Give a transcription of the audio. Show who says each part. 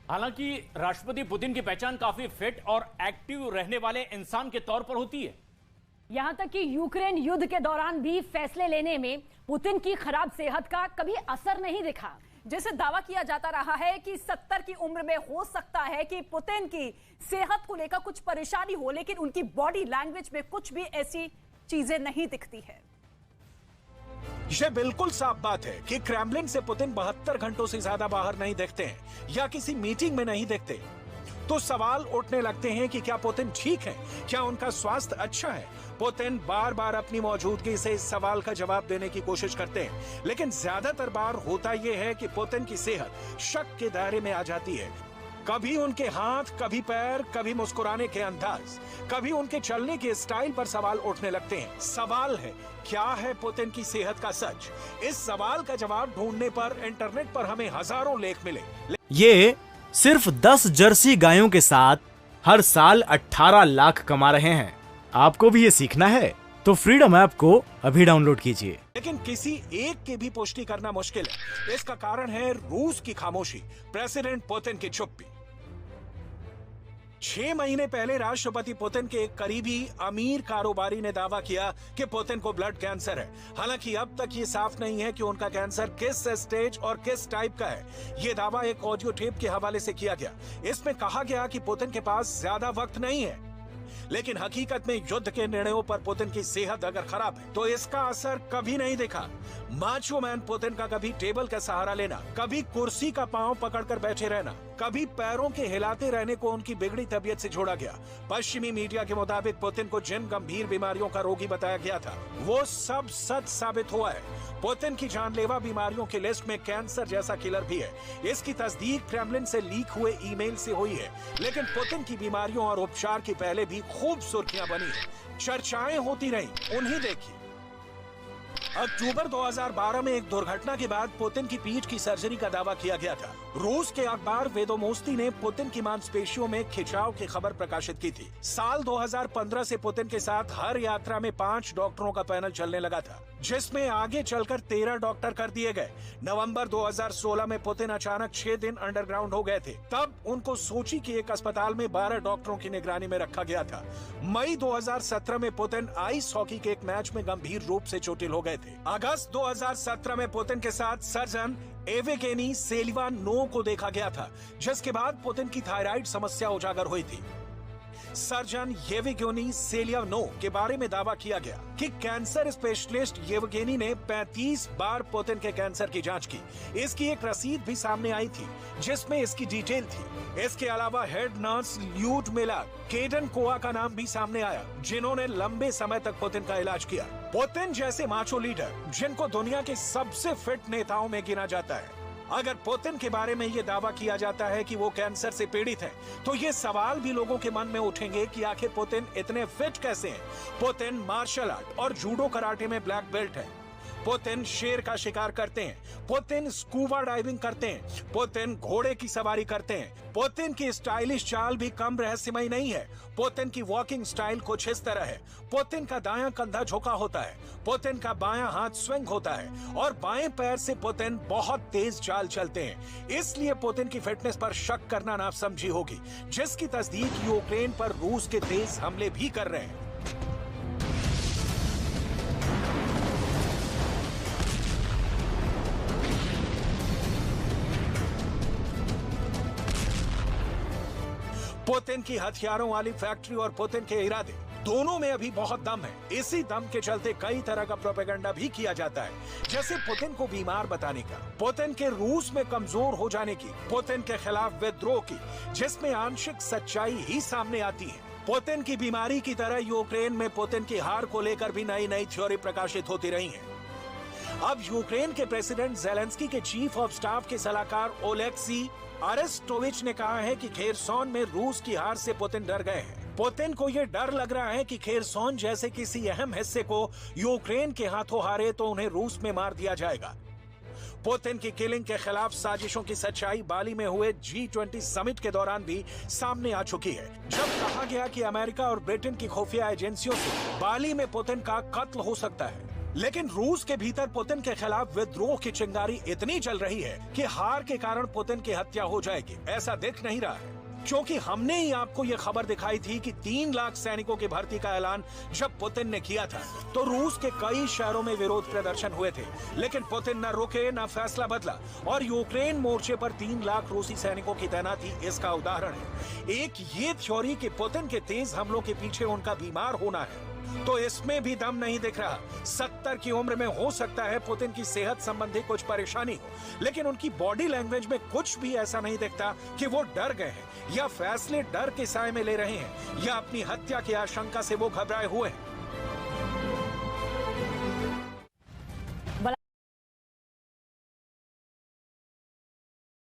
Speaker 1: हालांकि राष्ट्रपति पुतिन की पहचान काफी फिट और एक्टिव रहने वाले इंसान के तौर पर होती है।
Speaker 2: यहां तक कि यूक्रेन युद्ध के दौरान भी फैसले लेने में पुतिन की खराब सेहत का कभी असर नहीं दिखा।
Speaker 3: जैसे दावा किया जाता रहा है कि 70 की उम्र में हो सकता है कि पुतिन की सेहत को लेकर कुछ परेशानी हो, लेकिन उनकी बॉडी लैंग्वेज में कुछ भी ऐसी चीजें नहीं दिखती है।
Speaker 4: यह बिल्कुल साफ बात है कि क्रेमलिन से पुतिन 72 घंटों से ज्यादा बाहर नहीं दिखते हैं या किसी मीटिंग में नहीं दिखते। तो सवाल उठने लगते हैं कि क्या पुतिन ठीक है, क्या उनका स्वास्थ्य अच्छा है। पुतिन बार बार अपनी मौजूदगी से इस सवाल का जवाब देने की कोशिश करते हैं, लेकिन ज्यादातर बार होता यह है कि पुतिन की सेहत शक के दायरे में आ जाती है। कभी उनके हाथ, कभी पैर, कभी मुस्कुराने के अंदाज, कभी उनके चलने के स्टाइल पर सवाल उठने लगते हैं। सवाल है, क्या है पुतिन की सेहत का सच? इस सवाल का जवाब ढूंढने पर इंटरनेट पर हमें हजारों लेख मिले।
Speaker 5: ये सिर्फ 10 जर्सी गायों के साथ हर साल 18 लाख कमा रहे हैं। आपको भी ये सीखना है तो फ्रीडम ऐप को अभी डाउनलोड कीजिए।
Speaker 4: लेकिन किसी एक की भी पुष्टि करना मुश्किल है। इसका कारण है रूस की खामोशी, प्रेसिडेंट पुतिन की चुप्पी। 6 महीने पहले राष्ट्रपति पुतिन के एक करीबी अमीर कारोबारी ने दावा किया कि पुतिन को ब्लड कैंसर है। हालांकि अब तक ये साफ नहीं है कि उनका कैंसर किस स्टेज और किस टाइप का है। ये दावा एक ऑडियो टेप के हवाले से किया गया। इसमें कहा गया कि पुतिन के पास ज्यादा वक्त नहीं है, लेकिन हकीकत में युद्ध के निर्णयों पर पुतिन की सेहत अगर खराब है तो इसका असर कभी नहीं दिखा। माचो मैन पुतिन का कभी टेबल का सहारा लेना, कभी कुर्सी का पांव पकड़कर बैठे रहना, कभी पैरों के हिलाते रहने को उनकी बिगड़ी तबीयत से जोड़ा गया। पश्चिमी मीडिया के मुताबिक पुतिन को जिन गंभीर बीमारियों का रोगी बताया गया था वो सब सच साबित हुआ है। पुतिन की जानलेवा बीमारियों की लिस्ट में कैंसर जैसा किलर भी है। इसकी तस्दीक क्रेमलिन से लीक हुए ईमेल से हुई है। लेकिन पुतिन की बीमारियों और उपचार की पहले भी खूब सुर्खियां बनी है, चर्चाएं होती रही। उन्हें देखिए। अक्टूबर 2012 में एक दुर्घटना के बाद पुतिन की पीठ की सर्जरी का दावा किया गया था। रूस के अखबार वेदोमोस्ती ने पुतिन की मांसपेशियों में खिंचाव की खबर प्रकाशित की थी। साल 2015 से पुतिन के साथ हर यात्रा में 5 डॉक्टरों का पैनल चलने लगा था, जिसमें आगे चलकर 13 डॉक्टर कर दिए गए। नवंबर 2016 में पुतिन अचानक 6 दिन अंडरग्राउंड हो गए थे। तब उनको सोची के एक अस्पताल में 12 डॉक्टरों की निगरानी में रखा गया था। मई 2017 में पुतिन आइस हॉकी के एक मैच में गंभीर रूप से चोटिल हो गए थे। अगस्त 2017 में पुतिन के साथ सर्जन एवेगेनी सेलिवानोव को देखा गया था, जिसके बाद पुतिन की थायराइड समस्या उजागर हुई थी। सर्जन येवगेनी सेलियानोव के बारे में दावा किया गया कि कैंसर स्पेशलिस्ट येवगेनी ने 35 बार पुतिन के कैंसर की जांच की। इसकी एक रसीद भी सामने आई थी जिसमें इसकी डिटेल थी। इसके अलावा हेड नर्स ल्यूडमिला केडेनकोवा का नाम भी सामने आया, जिन्होंने लंबे समय तक पुतिन का इलाज किया। पुतिन जैसे माचो लीडर, जिनको दुनिया के सबसे फिट नेताओं में गिना जाता है, अगर पुतिन के बारे में यह दावा किया जाता है कि वो कैंसर से पीड़ित हैं, तो ये सवाल भी लोगों के मन में उठेंगे कि आखिर पुतिन इतने फिट कैसे हैं। पुतिन मार्शल आर्ट और जूडो कराटे में ब्लैक बेल्ट है। पुतिन शेर का शिकार करते हैं। पुतिन स्कूबा डाइविंग करते हैं। पुतिन घोड़े की सवारी करते हैं। पुतिन की स्टाइलिश चाल भी कम रहस्यमय नहीं है। पुतिन की वॉकिंग स्टाइल कुछ इस तरह है। पुतिन का दायां कंधा झुका होता है। पुतिन का बायां हाथ स्विंग होता है और बाएं पैर से पुतिन बहुत तेज चाल चलते हैं। इसलिए पुतिन की फिटनेस पर शक करना नासमझी होगी, जिसकी तस्दीक यूक्रेन पर रूस के तेज हमले भी कर रहे हैं। पुतिन की हथियारों वाली फैक्ट्री और पुतिन के इरादे, दोनों में अभी बहुत दम है। इसी दम के चलते कई तरह का प्रोपेगेंडा भी किया जाता है, जैसे पुतिन को बीमार बताने का, पुतिन के रूस में कमजोर हो जाने की, पुतिन के खिलाफ विद्रोह की, जिसमें आंशिक सच्चाई ही सामने आती है। पुतिन की बीमारी की तरह यूक्रेन में पुतिन की हार को लेकर भी नई नई थ्योरी प्रकाशित होती रही है। अब यूक्रेन के प्रेसिडेंट जेलेंस्की के चीफ ऑफ स्टाफ के सलाहकार ओलेक्सी अरेस्टोविच ने कहा है कि खेरसोन में रूस की हार से पुतिन डर गए हैं। पुतिन को यह डर लग रहा है कि खेरसोन जैसे किसी अहम हिस्से को यूक्रेन के हाथों हारे तो उन्हें रूस में मार दिया जाएगा। पुतिन की किलिंग के खिलाफ साजिशों की सच्चाई बाली में हुए G20 समिट के दौरान भी सामने आ चुकी है, जब कहा गया कि अमेरिका और ब्रिटेन की खुफिया एजेंसियों से बाली में पुतिन का कत्ल हो सकता है। लेकिन रूस के भीतर पुतिन के खिलाफ विद्रोह की चिंगारी इतनी जल रही है कि हार के कारण पुतिन की हत्या हो जाएगी ऐसा दिख नहीं रहा है, क्योंकि हमने ही आपको यह खबर दिखाई थी कि 3 लाख सैनिकों की भर्ती का ऐलान जब पुतिन ने किया था तो रूस के कई शहरों में विरोध प्रदर्शन हुए थे, लेकिन पुतिन न रुके न फैसला बदला और यूक्रेन मोर्चे पर 3 लाख रूसी सैनिकों की तैनाती इसका उदाहरण है। एक ये थ्योरी कि पुतिन के तेज हमलों के पीछे उनका बीमार होना है, तो इसमें भी दम नहीं दिख रहा। 70 की उम्र में हो सकता है पुतिन की सेहत संबंधी कुछ परेशानी हो, लेकिन उनकी बॉडी लैंग्वेज में कुछ भी ऐसा नहीं दिखता कि वो डर गए हैं या फैसले डर के साए में ले रहे हैं या अपनी हत्या की आशंका से वो घबराए हुए हैं।